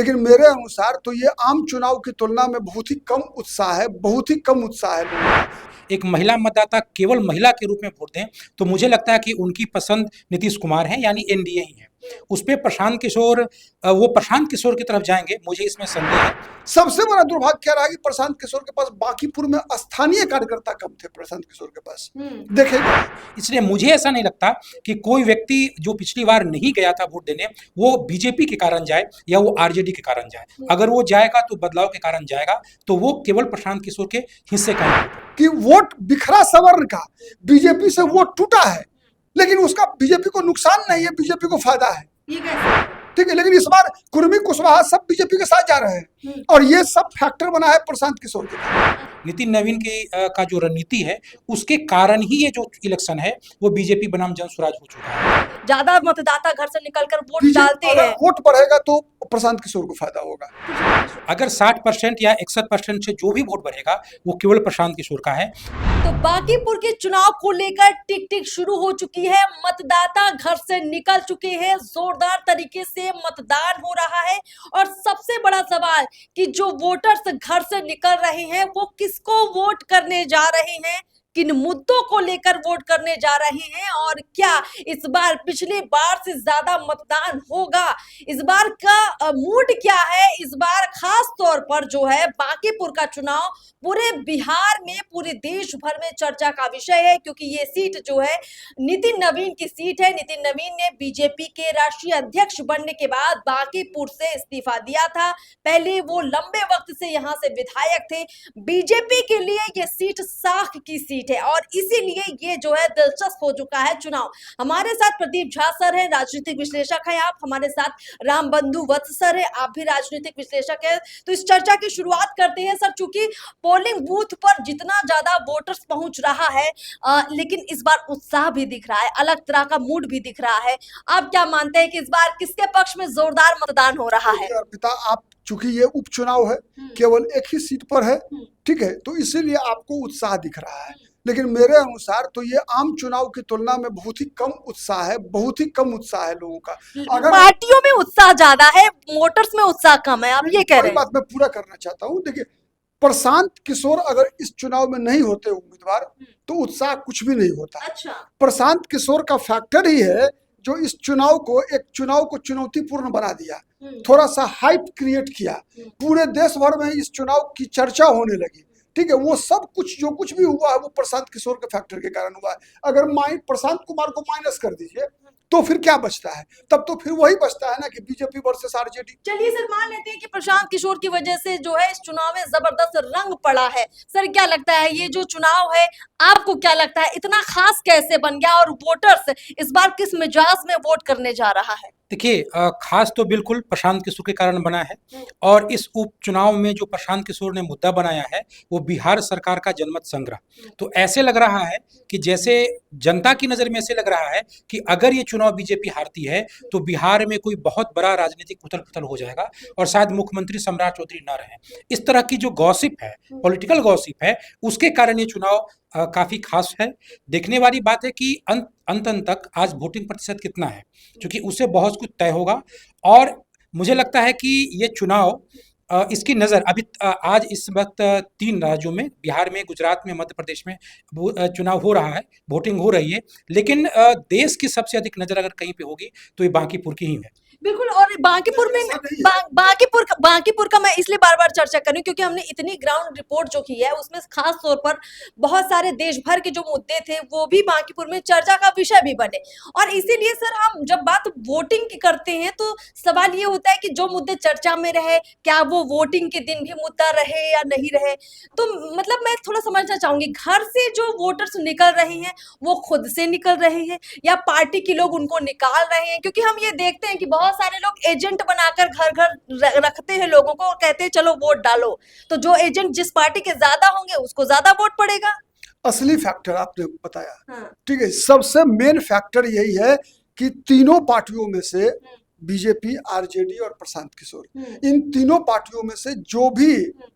लेकिन मेरे अनुसार तो ये आम चुनाव की तुलना में बहुत ही कम उत्साह है, बहुत ही कम उत्साह है लोगों का। एक महिला मतदाता केवल महिला के रूप में वोट दें तो मुझे लगता है कि उनकी पसंद नीतीश कुमार है, यानी एनडीए ही है। उस पे प्रशांत किशोर, वो प्रशांत किशोर की तरफ जाएंगे, मुझे इसमें संदेह है। सबसे बड़ा दुर्भाग्य क्या रहा कि प्रशांत किशोर के पास बांकीपुर में स्थानीय कार्यकर्ता कम थे। प्रशांत किशोर के पास देखेगा, इसलिए मुझे ऐसा नहीं लगता कि कोई व्यक्ति जो पिछली बार नहीं गया था वोट देने, वो बीजेपी के कारण जाए या वो आरजेडी के कारण जाए। अगर वो जाएगा तो बदलाव के कारण जाएगा, तो वो केवल प्रशांत किशोर के हिस्से का है। कि वोट बिखरा सवर्ण का, बीजेपी से वोट टूटा है, लेकिन उसका बीजेपी को नुकसान नहीं है, बीजेपी को फायदा है। ठीक है, लेकिन इस बार कुर्मी कुशवाहा सब बीजेपी के साथ जा रहे हैं और ये सब फैक्टर बना है प्रशांत किशोर के। नितिन नवीन का जो रणनीति है, उसके कारण ही ये जो इलेक्शन है वो बीजेपी बनाम जनसुराज हो चुका है। ज्यादा मतदाता घर से निकलकर वोट डालते हैं, वोट बढ़ेगा तो प्रशांत किशोर को फायदा होगा। अगर 60% या 61% से जो भी वोट बढ़ेगा वो केवल प्रशांत किशोर का है। तो बांकीपुर के चुनाव को लेकर टिक टिक शुरू हो चुकी है, मतदाता घर से निकल चुके हैं, जोरदार तरीके से मतदान हो रहा है। और सबसे बड़ा सवाल कि जो वोटर्स घर से निकल रहे हैं वो किसको वोट करने जा रहे हैं, किन मुद्दों को लेकर वोट करने जा रहे हैं, और क्या इस बार पिछली बार से ज्यादा मतदान होगा, इस बार का मूड क्या है। इस बार खास तौर पर जो है बांकीपुर का चुनाव पूरे बिहार में, पूरे देश भर में चर्चा का विषय है, क्योंकि ये सीट जो है नितिन नवीन की सीट है। नितिन नवीन ने बीजेपी के राष्ट्रीय अध्यक्ष बनने के बाद बांकीपुर से इस्तीफा दिया था। पहले वो लंबे वक्त से यहाँ से विधायक थे। बीजेपी के लिए ये सीट साख की सीट है और इसीलिए ये जो है दिलचस्प हो चुका है चुनाव। हमारे साथ प्रदीप झा सर है, राजनीतिक विश्लेषक है आप, हमारे साथ रामबंधु वत्स सर है, आप भी राजनीतिक विश्लेषक है। तो इस चर्चा की शुरुआत करते हैं सर, चूंकि पोलिंग बूथ पर जितना ज्यादा वोटर्स पहुंच रहा है, लेकिन इस बार उत्साह भी दिख रहा है, अलग तरह का मूड भी दिख रहा है। आप क्या मानते हैं कि इस बार किसके पक्ष में जोरदार मतदान हो रहा है? अर्पिता, आप चूंकि ये उपचुनाव है, केवल एक ही सीट पर है, ठीक है, तो इसीलिए आपको उत्साह दिख रहा है। लेकिन मेरे अनुसार तो ये आम चुनाव की तुलना में बहुत ही कम उत्साह है, बहुत ही कम उत्साह है लोगों का। अगर पार्टियों में उत्साह ज्यादा है, वोटर्स में उत्साह कम है, आप ये कह रहे हैं? बात मैं पूरा करना चाहता हूँ। देखिए, प्रशांत किशोर अगर इस चुनाव में नहीं होते उम्मीदवार तो उत्साह कुछ भी नहीं होता। अच्छा। प्रशांत किशोर का फैक्टर ही है जो इस चुनाव को चुनौतीपूर्ण बना दिया, थोड़ा सा हाइप क्रिएट किया, पूरे देश भर में इस चुनाव की चर्चा होने लगी। ठीक है, वो सब कुछ जो कुछ भी हुआ है वो प्रशांत किशोर के फैक्टर के कारण हुआ है। अगर प्रशांत कुमार को माइनस कर दीजिए तो फिर क्या बचता है? तब तो फिर वही बचता है ना कि बीजेपी वर्सेस आरजेडी। चलिए सर, मान लेते हैं कि प्रशांत किशोर की वजह से जो है इस चुनाव में जबरदस्त रंग पड़ा है। सर, क्या लगता है ये जो चुनाव है, आपको क्या लगता है इतना खास कैसे बन गया और वोटर्स इस बार किस मिजाज में वोट करने जा रहा है? देखिए, खास तो बिल्कुल प्रशांत किशोर के कारण बना है, और इस उपचुनाव में जो प्रशांत किशोर ने मुद्दा बनाया है वो बिहार सरकार का जनमत संग्रह। तो ऐसे लग रहा है कि जैसे जनता की नज़र में ऐसे लग रहा है कि अगर ये चुनाव बीजेपी हारती है तो बिहार में कोई बहुत बड़ा राजनीतिक उथल पुथल हो जाएगा और शायद मुख्यमंत्री सम्राट चौधरी न रहे। इस तरह की जो गॉसिप है, पॉलिटिकल गॉसिप है, उसके कारण ये चुनाव काफ़ी खास है। देखने वाली बात है कि अंत तक आज वोटिंग प्रतिशत कितना है, क्योंकि उससे बहुत कुछ तय होगा। और मुझे लगता है कि ये चुनाव, इसकी नज़र अभी आज इस वक्त 3 राज्यों में, बिहार में, गुजरात में, मध्य प्रदेश में चुनाव हो रहा है, वोटिंग हो रही है। लेकिन देश की सबसे अधिक नज़र अगर कहीं पे होगी तो ये बांकीपुर की ही है। बिल्कुल। और बांकीपुर में बांकीपुर का मैं इसलिए बार बार चर्चा कर रही हूँ क्योंकि हमने इतनी ग्राउंड रिपोर्ट जो की है उसमें खास तौर पर बहुत सारे देश भर के जो मुद्दे थे वो भी बांकीपुर में चर्चा का विषय भी बने। और इसीलिए सर, हम जब बात वोटिंग की करते हैं तो सवाल ये होता है कि जो मुद्दे चर्चा में रहे, क्या वो वोटिंग के दिन भी मुद्दा रहे या नहीं रहे। तो मतलब मैं थोड़ा समझना चाहूंगी, घर से जो वोटर्स निकल रहे हैं वो खुद से निकल रहे हैं या पार्टी के लोग उनको निकाल रहे हैं? क्योंकि हम ये देखते हैं कि बहुत सारे लोग एजेंट बनाकर घर घर रखते हैं लोगों को और कहते हैं चलो वोट डालो, तो जो एजेंट जिस पार्टी के ज्यादा होंगे उसको ज्यादा वोट पड़ेगा। असली फैक्टर आपने बताया। ठीक है, सबसे मेन फैक्टर यही है कि तीनों पार्टियों में से बीजेपी, आरजेडी और प्रशांत किशोर, इन तीनों पार्टियों में से जो भी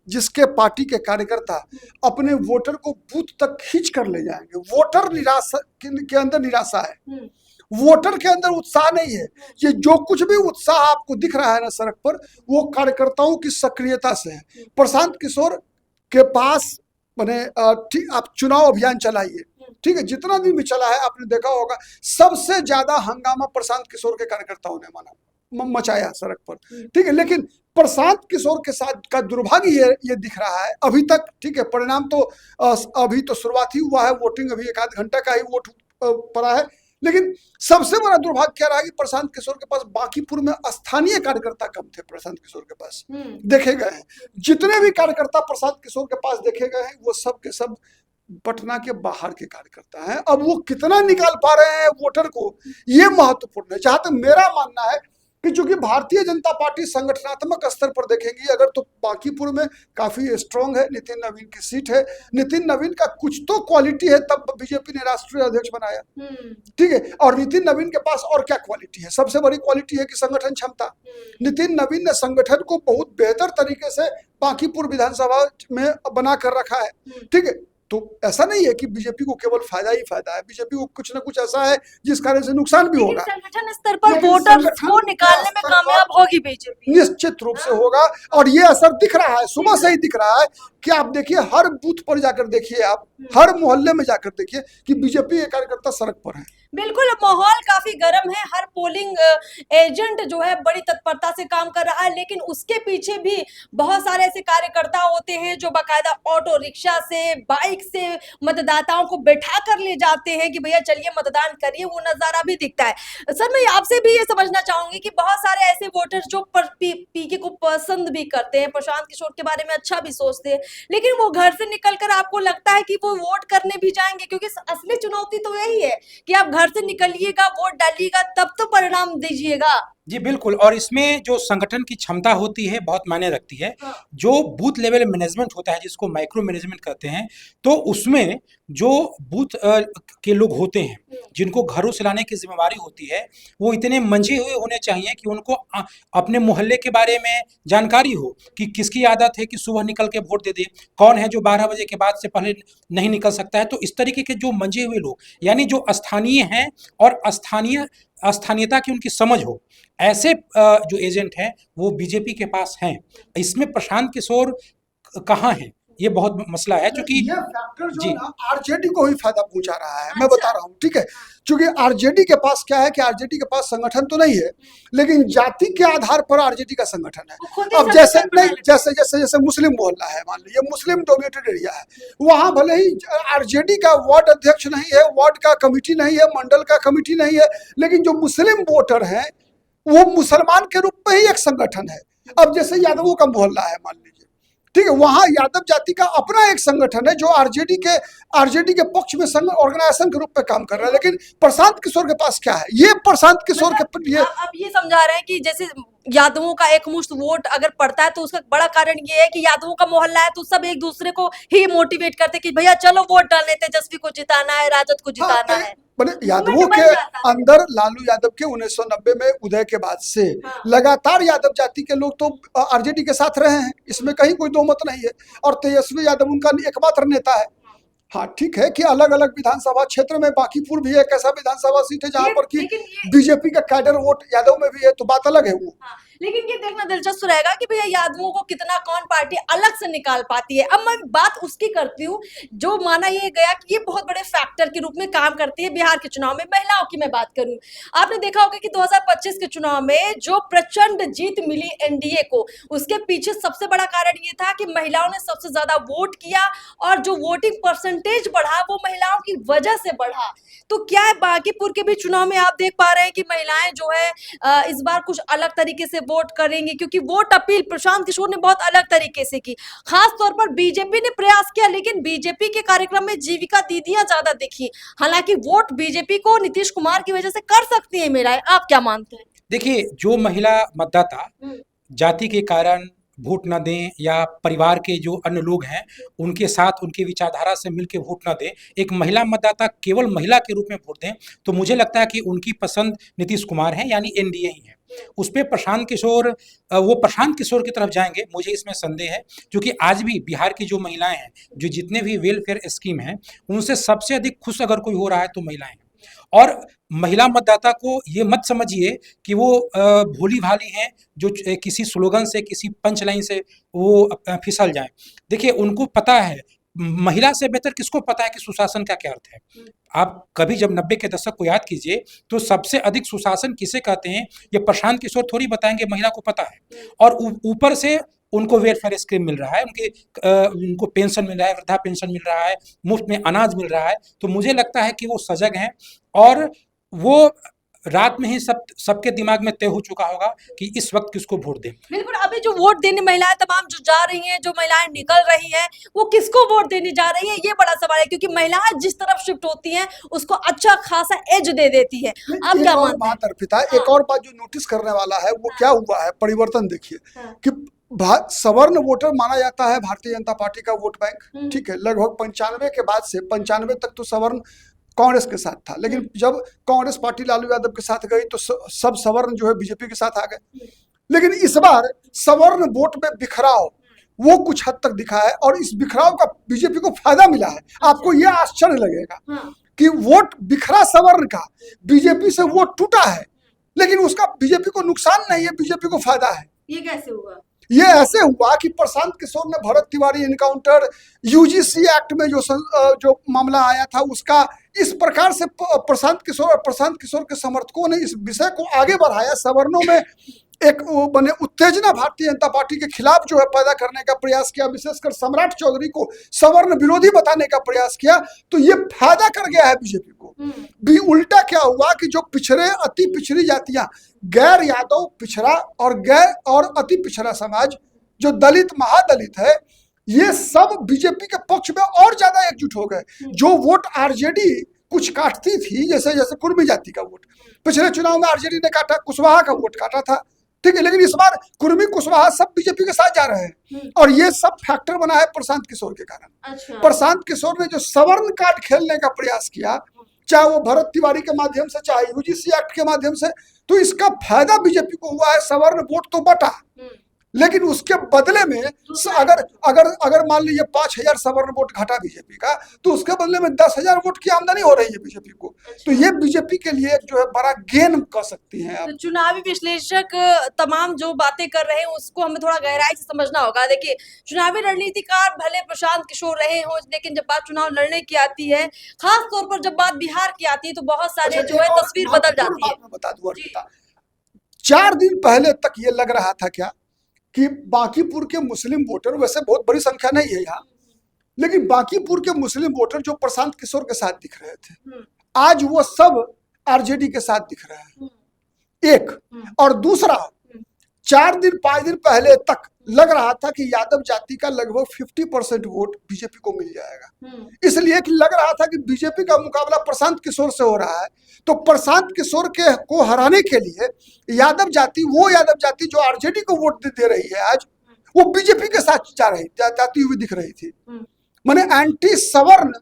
जिसके पार्टी के कार्यकर्ता अपने वोटर को बूथ तक खींच कर ले जाएंगे, वोटर निराशा के अंदर निराशा है, वोटर के अंदर उत्साह नहीं है। ये जो कुछ भी उत्साह आपको दिख रहा है ना सड़क पर, वो कार्यकर्ताओं की सक्रियता से है। प्रशांत किशोर के पास माने ठीक, आप चुनाव अभियान चलाइए, ठीक है, जितना दिन भी चला है आपने देखा होगा, सबसे ज्यादा हंगामा प्रशांत किशोर के कार्यकर्ताओं ने मचाया सड़क पर, ठीक है। लेकिन प्रशांत किशोर के साथ का दुर्भाग्य ये दिख रहा है अभी तक, ठीक है। परिणाम तो अभी तो शुरुआत ही हुआ है, वोटिंग अभी 1 आध घंटा का ही वोट पड़ा है, लेकिन सबसे बड़ा दुर्भाग्य क्या रहा कि प्रशांत किशोर के पास बांकीपुर में स्थानीय कार्यकर्ता कम थे। प्रशांत किशोर के पास देखे गए हैं, जितने भी कार्यकर्ता प्रशांत किशोर के पास देखे गए हैं, वो सब के सब पटना के बाहर के कार्यकर्ता हैं। अब वो कितना निकाल पा रहे हैं वोटर को, ये महत्वपूर्ण है। जहां तक मेरा मानना है कि चूंकि भारतीय जनता पार्टी संगठनात्मक स्तर पर देखेंगी अगर, तो बांकीपुर में काफी स्ट्रांग है, नितिन नवीन की सीट है, नितिन नवीन का कुछ तो क्वालिटी है, तब बीजेपी ने राष्ट्रीय अध्यक्ष बनाया, ठीक है। और नितिन नवीन के पास और क्या क्वालिटी है? सबसे बड़ी क्वालिटी है कि संगठन क्षमता। नितिन नवीन ने संगठन को बहुत बेहतर तरीके से बांकीपुर विधानसभा में बना कर रखा है, ठीक है। तो ऐसा नहीं है कि बीजेपी को केवल फायदा ही फायदा है, बीजेपी को कुछ ना कुछ ऐसा है जिस कारण से नुकसान भी होगा। संगठन स्तर पर वोटर्स को निकालने में कामयाब होगी बीजेपी, निश्चित रूप से होगा। और ये असर दिख रहा है, सुबह से ही दिख रहा है कि आप देखिए, हर बूथ पर जाकर देखिए, आप हर मोहल्ले में जाकर देखिए कि बीजेपी के कार्यकर्ता सड़क पर है। बिल्कुल, माहौल काफी गर्म है, हर पोलिंग एजेंट जो है बड़ी तत्परता से काम कर रहा है, लेकिन उसके पीछे भी बहुत सारे ऐसे कार्यकर्ता होते हैं जो बाकायदा ऑटो रिक्शा से, बाइक से मतदाताओं को बैठा कर ले जाते हैं कि भैया चलिए मतदान करिए, वो नजारा भी दिखता है। सर, मैं आपसे भी ये समझना चाहूंगी कि बहुत सारे ऐसे वोटर्स जो पीके को पसंद भी करते हैं, प्रशांत किशोर के बारे में अच्छा भी सोचते हैं, लेकिन वो घर से निकलकर आपको लगता है कि वो वोट करने भी जाएंगे, क्योंकि असली चुनौती तो यही है कि आप घर से निकलिएगा, वोट डालिएगा, तब तो परिणाम दीजिएगा। जी बिल्कुल, और इसमें जो संगठन की क्षमता होती है बहुत मायने रखती है। जो बूथ लेवल मैनेजमेंट होता है जिसको माइक्रो मैनेजमेंट कहते हैं, तो उसमें जो बूथ के लोग होते हैं जिनको घरों से लाने की जिम्मेवारी होती है, वो इतने मंझे हुए होने चाहिए कि उनको अपने मोहल्ले के बारे में जानकारी हो कि किसकी आदत है कि सुबह निकल के वोट दे दे, कौन है जो 12 बजे के बाद से पहले नहीं निकल सकता है। तो इस तरीके के जो मंझे हुए लोग, यानी जो स्थानीय हैं और स्थानीयता की उनकी समझ हो, ऐसे जो एजेंट हैं वो बीजेपी के पास हैं। इसमें प्रशांत किशोर कहाँ हैं, ये बहुत मसला है, क्योंकि ये फैक्टर जो ना आरजेडी को ही फायदा पहुंचा रहा है। मैं बता रहा हूँ, ठीक है, क्योंकि आरजेडी के पास क्या है कि आरजेडी के पास संगठन तो नहीं है, लेकिन जाति के आधार पर आरजेडी का संगठन है। अब जैसे नहीं, जैसे मुस्लिम मोहल्ला है, मान लीजिए मुस्लिम डोमिनेटेड एरिया है, वहां भले ही आरजेडी का वार्ड अध्यक्ष नहीं है, वार्ड का कमिटी नहीं है, मंडल का कमिटी नहीं है, लेकिन जो मुस्लिम वोटर है वो मुसलमान के रूप में ही एक संगठन है। अब जैसे यादवों का मोहल्ला है, मान लीजिए, ठीक है, वहां यादव जाति का अपना एक संगठन है जो आरजेडी के पक्ष में ऑर्गेनाइजेशन के रूप में काम कर रहा है। लेकिन प्रशांत किशोर के पास क्या है? ये प्रशांत किशोर के लिए अब ये समझा रहे हैं कि जैसे यादवों का एक मुश्त वोट अगर पड़ता है तो उसका बड़ा कारण ये है कि यादवों का मोहल्ला है, तो सब एक दूसरे को ही मोटिवेट करते कि भैया चलो वोट डालने, तेजस्वी को जिताना है, राजद को जिताना है। यादवों के अंदर लालू यादव के 1990 में उदय के बाद से लगातार यादव जाति के लोग तो आरजेडी के साथ रहे हैं, इसमें कहीं कोई दो मत नहीं है। और तेजस्वी यादव उनका एकमात्र नेता है। हाँ, ठीक है कि अलग अलग विधानसभा क्षेत्र में बांकीपुर भी एक ऐसा विधानसभा सीट है जहां पर कि बीजेपी का कैडर वोट यादव में भी है, तो बात अलग है वो। लेकिन ये देखना दिलचस्प रहेगा कि भैया यादवों को कितना कौन पार्टी अलग से निकाल पाती है। अब मैं बात उसकी करती हूँ जो माना ये गया कि ये बहुत बड़े फैक्टर के रूप में काम करती है बिहार के चुनाव में। महिलाओं की मैं बात करूं, आपने देखा होगा कि 2025 के चुनाव में जो प्रचंड जीत मिली एनडीए को, उसके पीछे सबसे बड़ा कारण ये था कि महिलाओं ने सबसे ज्यादा वोट किया और जो वोटिंग परसेंटेज बढ़ा वो महिलाओं की वजह से बढ़ा। तो क्या है बांकीपुर के भी चुनाव में आप देख पा रहे हैं कि महिलाएं जो है इस बार कुछ अलग तरीके से वोट करेंगी, क्योंकि वोट अपील प्रशांत किशोर ने बहुत अलग तरीके से की। खास तौर पर बीजेपी ने प्रयास किया, लेकिन बीजेपी के कार्यक्रम में जीविका दीदियां ज्यादा दिखी। हालांकि वोट बीजेपी को नीतीश कुमार की वजह से कर सकती है महिलाएं, आप क्या मानते हैं? देखिए, जो महिला मतदाता जाति के कारण वोट न दें या परिवार के जो अन्य लोग हैं उनके साथ उनकी विचारधारा से मिलकर वोट न दें, एक महिला मतदाता केवल महिला के रूप में वोट दें, तो मुझे लगता है कि उनकी पसंद नीतीश कुमार है, यानी एनडीए ही है। उस पर प्रशांत किशोर, वो प्रशांत किशोर की तरफ जाएंगे, मुझे इसमें संदेह है, क्योंकि आज भी बिहार की जो महिलाएं हैं, जो जितने भी वेलफेयर स्कीम हैं, उनसे सबसे अधिक खुश अगर कोई हो रहा है तो महिलाएं हैं। और महिला मतदाता को ये मत समझिए कि वो भोली भाली हैं जो किसी स्लोगन से, किसी पंच लाइन से वो फिसल जाएं। देखिए, उनको पता है, महिला से बेहतर किसको पता है कि सुशासन का क्या अर्थ है। आप कभी जब 90 के दशक को याद कीजिए तो सबसे अधिक सुशासन किसे कहते हैं, ये प्रशांत किशोर थोड़ी बताएंगे, महिला को पता है। और ऊपर से उनको वेलफेयर स्कीम मिल रहा है, उनको पेंशन मिल रहा है, वृद्धा पेंशन मिल रहा है, मुफ्त में अनाज मिल रहा है। तो मुझे लगता है कि वो सजग हैं और वो रात में ही सबके दिमाग में तय हो चुका होगा कि इस वक्त किसको वोट दें। बिल्कुल, अभी जो वोट देने महिलाएं तमाम जो जा रही हैं, जो महिलाएं निकल रही हैं, वो किसको वोट देने जा रही हैं, ये बड़ा सवाल है। क्योंकि महिलाएं जिस तरफ शिफ्ट होती हैं उसको अच्छा खासा एज दे देती है। अब क्या मानते हैं? बात अर्पिता, एक और बात जो नोटिस करने वाला है वो क्या हुआ है, परिवर्तन देखिए कि सवर्ण वोटर माना जाता है भारतीय जनता पार्टी का वोट बैंक, ठीक है। लगभग 95 के बाद से 95 तक तो सवर्ण कांग्रेस के साथ था, लेकिन जब कांग्रेस पार्टी लालू यादव के साथ गई तो सब सवर्ण जो है बीजेपी के साथ आ गए। लेकिन इस बार सवर्ण वोट में बिखराव वो कुछ हद तक दिखा है और इस बिखराव का बीजेपी को फायदा मिला है। आपको यह आश्चर्य लगेगा कि वोट बिखरा सवर्ण का, बीजेपी से वोट टूटा है, लेकिन उसका बीजेपी को नुकसान नहीं है, बीजेपी को फायदा है। ये कैसे हुआ? ये ऐसे हुआ कि प्रशांत किशोर ने Bharat Tiwari encounter, UGC act में जो मामला आया था उसका, इस प्रकार से प्रशांत किशोर के समर्थकों ने इस विषय को आगे बढ़ाया। सवर्णों में एक बने उत्तेजना भारतीय जनता पार्टी के खिलाफ जो है पैदा करने का प्रयास किया, विशेषकर सम्राट चौधरी को सवर्ण विरोधी बताने का प्रयास किया। तो ये फायदा कर गया है बीजेपी को। भी उल्टा क्या हुआ कि जो पिछड़े अति पिछड़ी जातियां, गैर यादव पिछड़ा और अति पिछड़ा समाज, जो दलित महादलित है, ये सब बीजेपी के पक्ष में और ज्यादा एकजुट हो गए। जो वोट आरजेडी कुछ काटती थी, जैसे कुर्मी जाति का वोट पिछले चुनाव में आरजेडी ने काटा, कुशवाहा का वोट काटा था, ठीक है। लेकिन इस बार कुर्मी कुशवाहा सब बीजेपी के साथ जा रहे हैं और ये सब फैक्टर बना है प्रशांत किशोर के कारण। अच्छा। प्रशांत किशोर ने जो सवर्ण कार्ड खेलने का प्रयास किया, चाहे वो भरत तिवारी के माध्यम से, चाहे यूजीसी एक्ट के माध्यम से, तो इसका फायदा बीजेपी को हुआ है। सवर्ण वोट तो बटा, लेकिन उसके बदले में अगर मान लीजिए 5000 सवर्ण वोट घटा बीजेपी का, तो उसके बदले में 10,000 वोट की आमदनी हो रही है बीजेपी को। तो ये बीजेपी के लिए जो है बड़ा गेन कह सकती हैं आप। तो चुनावी विश्लेषक तमाम जो बातें कर रहे हैं उसको हमें थोड़ा गहराई से समझना होगा। देखिए, चुनावी रणनीतिकार भले प्रशांत किशोर रहे हो, लेकिन जब बात चुनाव लड़ने की आती है, खास तौर पर जब बात बिहार की आती है, तो बहुत सारे जो है तस्वीर बदल जाती है। बता दूं अर्पिता, 4 दिन पहले तक ये लग रहा था क्या कि बांकीपुर के मुस्लिम वोटर, वैसे बहुत बड़ी संख्या नहीं है यहाँ, लेकिन बांकीपुर के मुस्लिम वोटर जो प्रशांत किशोर के साथ दिख रहे थे, आज वो सब आरजेडी के साथ दिख रहे हैं। एक और दूसरा, 5 दिन पहले तक लग रहा था कि यादव जाति का लगभग 50% वोट बीजेपी को मिल जाएगा, इसलिए कि लग रहा था कि बीजेपी का मुकाबला प्रशांत किशोर से हो रहा है। तो प्रशांत किशोर को हराने के लिए यादव जाति जो आरजेडी को वोट दे रही है, आज वो बीजेपी के साथ जाती हुई दिख रही थी। माने एंटी सवर्ण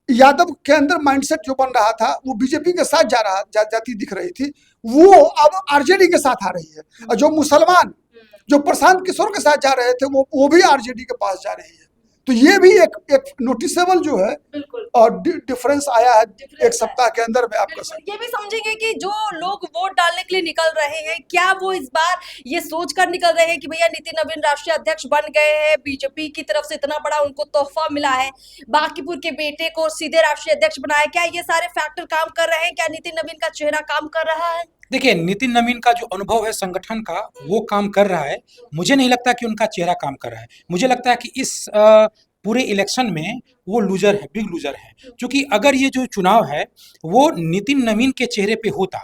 यादव के अंदर माइंडसेट जो बन रहा था, वो बीजेपी के साथ जाती दिख रही थी, वो अब आरजेडी के साथ आ रही है। और जो मुसलमान जो प्रशांत किशोर के साथ जा रहे थे, वो भी आरजेडी के पास जा रही है। तो ये भी एक नोटिसेबल जो है और डिफरेंस आया है एक सप्ताह के अंदर में। आप ये भी समझेंगे कि जो लोग वोट डालने के लिए निकल रहे हैं, क्या वो इस बार ये सोचकर निकल रहे हैं कि भैया नितिन नवीन राष्ट्रीय अध्यक्ष बन गए हैं, बीजेपी की तरफ से इतना बड़ा उनको तोहफा मिला है, बांकीपुर के बेटे को सीधे राष्ट्रीय अध्यक्ष बनाया, क्या ये सारे फैक्टर काम कर रहे हैं? क्या नितिन नवीन का चेहरा काम कर रहा है? देखिए, नितिन नवीन का जो अनुभव है संगठन का, वो काम कर रहा है। मुझे नहीं लगता कि उनका चेहरा काम कर रहा है। मुझे लगता है कि इस पूरे इलेक्शन में वो लूजर है, बिग लूजर है। क्योंकि अगर ये जो चुनाव है वो नितिन नवीन के चेहरे पे होता,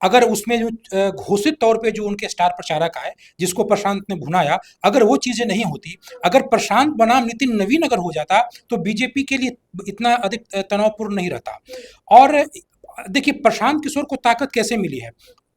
अगर उसमें जो घोषित तौर पे जो उनके स्टार प्रचारक आए, जिसको प्रशांत ने भुनाया, अगर वो चीजें नहीं होती, अगर प्रशांत बनाम नितिन नवीन अगर हो जाता, तो बीजेपी के लिए इतना अधिक तनावपूर्ण नहीं रहता। और देखिए, प्रशांत किशोर को ताकत कैसे मिली है?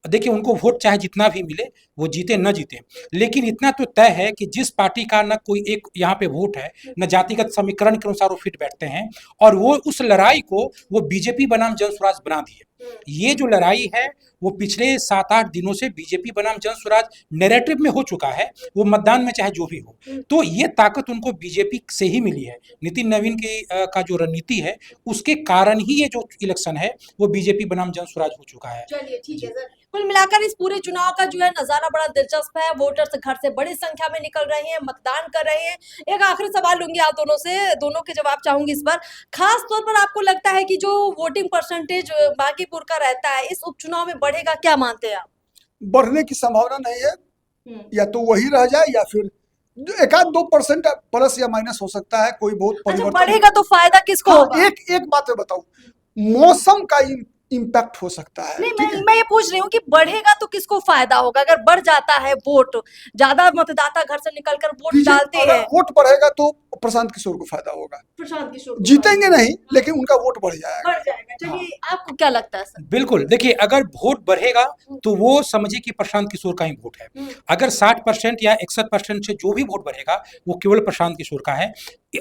देखिए, उनको वोट चाहे जितना भी मिले, वो जीते न जीते, लेकिन इतना तो तय है कि जिस पार्टी का न कोई एक यहाँ पे वोट है, न जातिगत समीकरण के अनुसार वो फिट बैठते हैं, और वो उस लड़ाई को वो बीजेपी बनाम जन स्वराज बना दिए। ये जो लड़ाई है वो पिछले 7-8 दिनों से बीजेपी बनाम जन स्वराज नैरेटिव में हो चुका है, वो मतदान में चाहे जो भी हो। तो ये ताकत उनको बीजेपी से ही मिली है। नितिन नवीन की का जो रणनीति है उसके कारण ही ये जो इलेक्शन है वो बीजेपी बनाम जन स्वराज हो चुका है। चलिए ठीक है सर, कुल मिलाकर इस पूरे चुनाव का जो है नजारा बड़ा दिलचस्प है। वोटर्स घर से बड़ी संख्या में निकल रहे हैं, मतदान कर रहे हैं। एक आखिरी सवाल लूंगी आप दोनों से, दोनों के जवाब चाहूंगी इस पर। खास तौर पर आपको लगता है कि जो वोटिंग परसेंटेज बांकीपुर का रहता है इस उपचुनाव में बढ़ेगा, क्या मानते हैं आप? बढ़ने की संभावना नहीं है, या तो वही रह जाए या फिर 1-2% प्लस या माइनस हो सकता है, कोई बहुत अच्छा, परिवर्तन। बढ़ेगा तो फायदा किसको हाँ, होगा? एक बात मैं बताऊं, मौसम का इम्पैक्ट हो सकता है। नहीं, ठीक है, मैं ये पूछ रही हूँ कि बढ़ेगा तो किसको फायदा होगा? अगर बढ़ जाता है वोट, ज्यादा मतदाता घर से निकलकर वोट देखिए, डालते अगर हैं, वोट बढ़ेगा तो प्रशांत किशोर को फायदा होगा। प्रशांत किशोर को जीतेंगे नहीं, लेकिन उनका वोट बढ़ जाएगा। बढ़ जाएगा। चलिए, आपको क्या लगता है सर? बिल्कुल, देखिए अगर वोट बढ़ेगा तो वो समझिए कि प्रशांत किशोर का ही वोट है। अगर 60% या 61% से जो भी वोट बढ़ेगा वो केवल प्रशांत किशोर का है।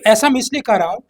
ऐसा मैं इसलिए कह रहा हूँ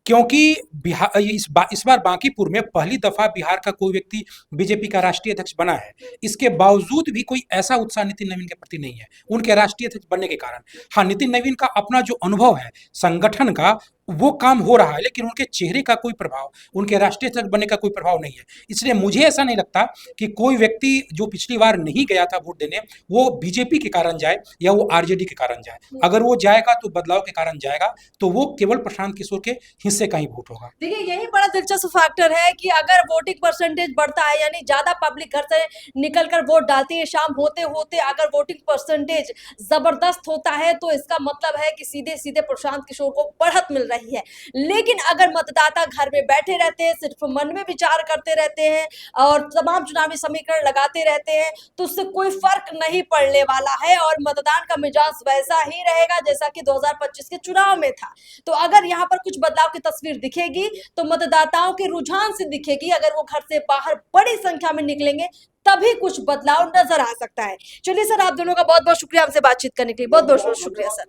क्योंकि बिहार इस बार बांकीपुर में पहली दफा बिहार का कोई व्यक्ति बीजेपी का राष्ट्रीय अध्यक्ष बना है। इसके बावजूद भी कोई ऐसा उत्साह नितिन नवीन के प्रति नहीं है उनके राष्ट्रीय अध्यक्ष बनने के कारण। हाँ, नितिन नवीन का अपना जो अनुभव है संगठन का वो काम हो रहा है, लेकिन उनके चेहरे का कोई प्रभाव, उनके राष्ट्रीय अध्यक्ष बनने का कोई प्रभाव नहीं है। इसलिए मुझे ऐसा नहीं लगता कि कोई व्यक्ति जो पिछली बार नहीं गया था वोट देने वो बीजेपी के कारण जाए या वो आरजेडी के कारण जाए। अगर वो जाएगा तो बदलाव के कारण जाएगा, तो वो केवल प्रशांत किशोर के हिस्से का ही वोट होगा। देखिए, यही बड़ा दिलचस्प फैक्टर है कि अगर वोटिंग परसेंटेज बढ़ता है, यानी ज्यादा पब्लिक घर से निकलकर वोट डालती है, शाम होते होते अगर वोटिंग परसेंटेज जबरदस्त होता है तो इसका मतलब है कि सीधे सीधे प्रशांत किशोर को बढ़त मिल रही है। लेकिन अगर मतदाता घर में बैठे रहते हैं, सिर्फ मन में विचार करते रहते हैं और तमाम चुनावी समीकरण लगाते रहते हैं, तो उससे कोई फर्क नहीं पड़ने वाला है और मतदान का मिजाज वैसा ही रहेगा जैसा कि 2025 के चुनाव में था। तो अगर यहाँ पर कुछ बदलाव की तस्वीर दिखेगी तो मतदाताओं के रुझान से दिखेगी। अगर वो घर से बाहर बड़ी संख्या में निकलेंगे तभी कुछ बदलाव नजर आ सकता है। चलिए सर, आप दोनों का बहुत बहुत शुक्रिया हमसे बातचीत करने के लिए। बहुत बहुत शुक्रिया सर।